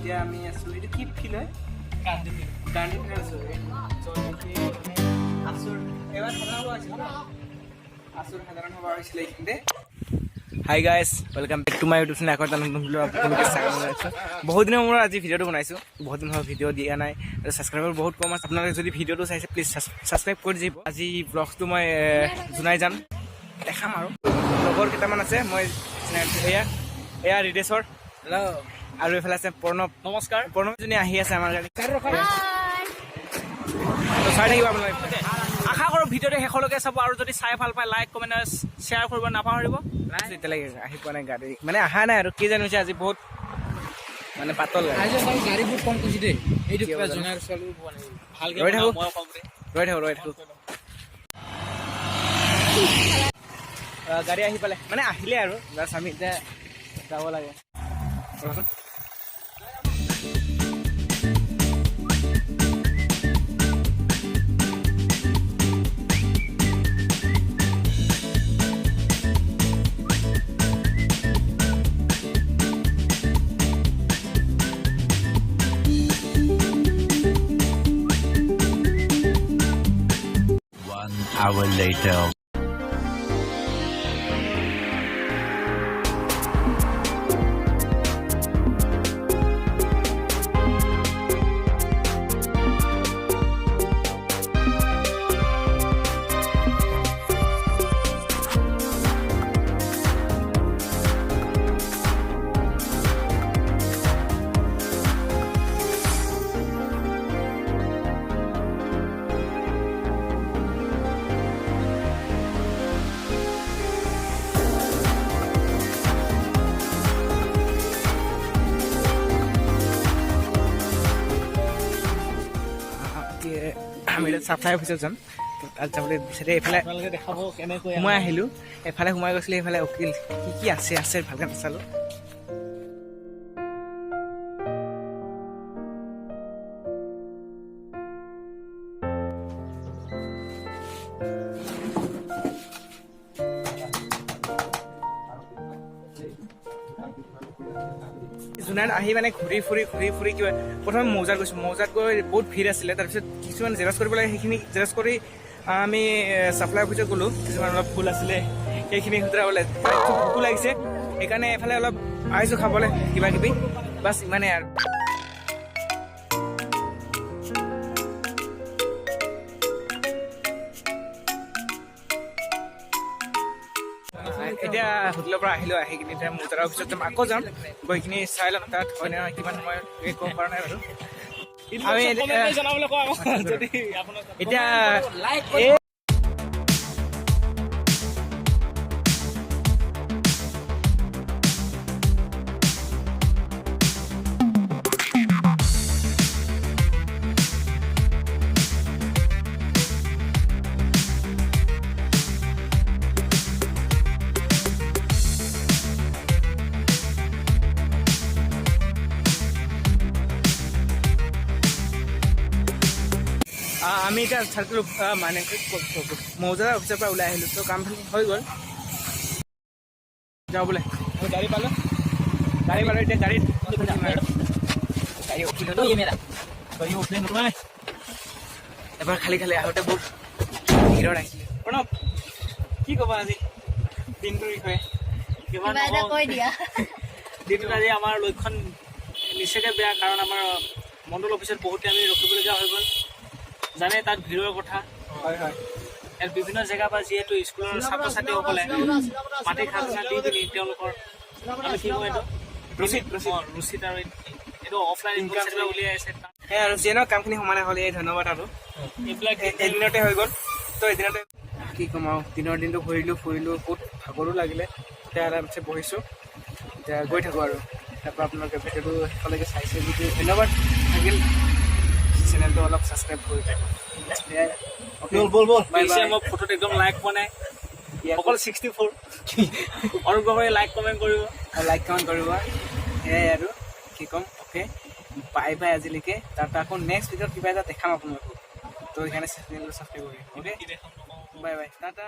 এতিয়া আমি আছোঁ এইটো কি ফিল্ড হয় গান্ধী ফিল্ড আছোঁ আছুৰ এবাৰ সাধাৰণ সভা হৈছিলে এইখিনিতে hi guys welcome back to my YouTube channel আকৌ এটা নতুন ভিডিঅ' আপোনালোকে চাই আছোঁ বহুত দিনৰ মূৰত আজি ভিডিঅ'টো বনাইছোঁ বহুত দিন হ'ল ভিডিঅ' দিয়া নাই আৰু ছাবস্ক্ৰাইবাৰ বহুত কম আছে আপোনালোকে যদি ভিডিঅ'টো চাইছে প্লিজ ছাবস্ক্ৰাইব কৰি দিব আজি ব্লগটো মই জনাই যাম দেখাম আৰু লগৰ কেইটামান আছে মই এয়া ৰিদেশ্বৰ হেল্ল' আৰু এইফালে আছে প্ৰণৱ নমস্কাৰ প্ৰণৱজনী আহি আছে আমাৰ গাড়ী চাই থাকিব আপোনালোকে আশা কৰোঁ ভিডিঅ'টো শেষলৈকে চাব আৰু যদি চাই ভাল পায় লাইক কমেণ্ট শ্বেয়াৰ কৰিব নাপাহৰিব এতিয়ালৈকে আহি পোৱা নাই গাড়ী মানে অহা নাই আৰু কি জানিছে আজি বহুত মানে পাতল গাড়ী বহুত কম কৈছে দেই এইটো ৰৈ থাকোঁ গাড়ী আহি পালে মানে আহিলে আৰু জাষ্ট আমি এতিয়া যাব লাগে hour later. আমি চাপ্লাই অফিচত যাম তাত যাবলৈ বিচাৰি এইফালে দেখাব কেনেকৈ সোমাই আহিলোঁ এফালে সোমাই গৈছিলোঁ এইফালে উকিল কি আছে ভালকৈ নাচালোঁ জোনাইত আহি মানে ঘূৰি ফুৰি কিবা প্ৰথমে মৌজাত গৈছোঁ মৌজাত গৈ বহুত ভিৰ আছিলে তাৰপিছত কিছুমান জেৰক্স কৰিব লাগে সেইখিনি জেৰক্স কৰি আমি চাপ্লাই অফিচত গ'লোঁ কিছুমান অলপ ফুল আছিলে সেইখিনি সুতৰাবলৈ ভোকো লাগিছে সেইকাৰণে এইফালে অলপ আহিছোঁ খাবলৈ কিবা কিবি বাছ ইমানেই আৰু এতিয়া হোটেলৰ পৰা আহিলোঁ আহি কিনি এতিয়া মৌজাৰ অফিচত যাম আকৌ যাম গৈ কিনি চাই ল'ম তাত হয় নে নহয় কিমান সময় ক'ব পৰা নাই বাৰু আমি এতিয়া আমি এতিয়া চাৰ্কেল মানে মৌজাৰ অফিচৰ পৰা ওলাই আহিলোঁ তো কামখিনি হৈ গ'ল যাওঁ বোলে গাড়ী পালোঁ এতিয়া গাড়ীত এবাৰ খালি আহোঁতে বহুত ভিৰত আহিছিলে প্ৰণৱ কি ক'বা আজি দিনটোৰ বিষয়ে দিনটোত আজি আমাৰ লক্ষণ নিশ্চয়কৈ বেয়া কাৰণ আমাৰ মণ্ডল অফিচত বহুতে আমি ৰখিবলগীয়া হৈ গ'ল জানে তাত ভিৰৰ কথা হয় ইয়াত বিভিন্ন জেগাৰ পৰা যিহেতু স্কুলৰ ছাত্ৰ ছাত্ৰীসকলে মাটি খাজনা দি পিনি তেওঁলোকৰ আমি কি কওঁ এইটো ৰচিদ আৰু এইটো অফলাইন ইনকাম চাৰ্টিফিকেট উলিয়াই আছে সেয়া আৰু যিয়ে নহওক কামখিনি সমানে হ'ল এই ধন্যবাদ আৰু এইবিলাক এদিনতে হৈ গ'ল তো এদিনতে কি ক'ম আৰু দিনৰ দিনটো ফুৰিলোঁ বহুত ভাগৰো লাগিলে এতিয়া আৰামছে বহিছোঁ এতিয়া গৈ থাকোঁ আৰু তাৰপৰা আপোনালোকে ভিডিঅ'টো শেষলৈকে চাইছে যদি ধন্যবাদ থাকিল চেনেলটো অলপ ছাবস্ক্ৰাইব কৰি মই ফটোত একদম লাইক পোৱা নাই অকল 64 অৰুপ গগৈ লাইক কমেণ্ট কৰিব সেয়াই আৰু কি ক'ম অ'কে বাই আজিলৈকে তাৰপৰা আকৌ নেক্সট ভিডিঅ'ত কিবা এটা দেখাম আপোনালোকক তো সেইকাৰণে চেনেলটো ছাবস্ক্ৰাইব কৰিম অ'কে বাই টাটা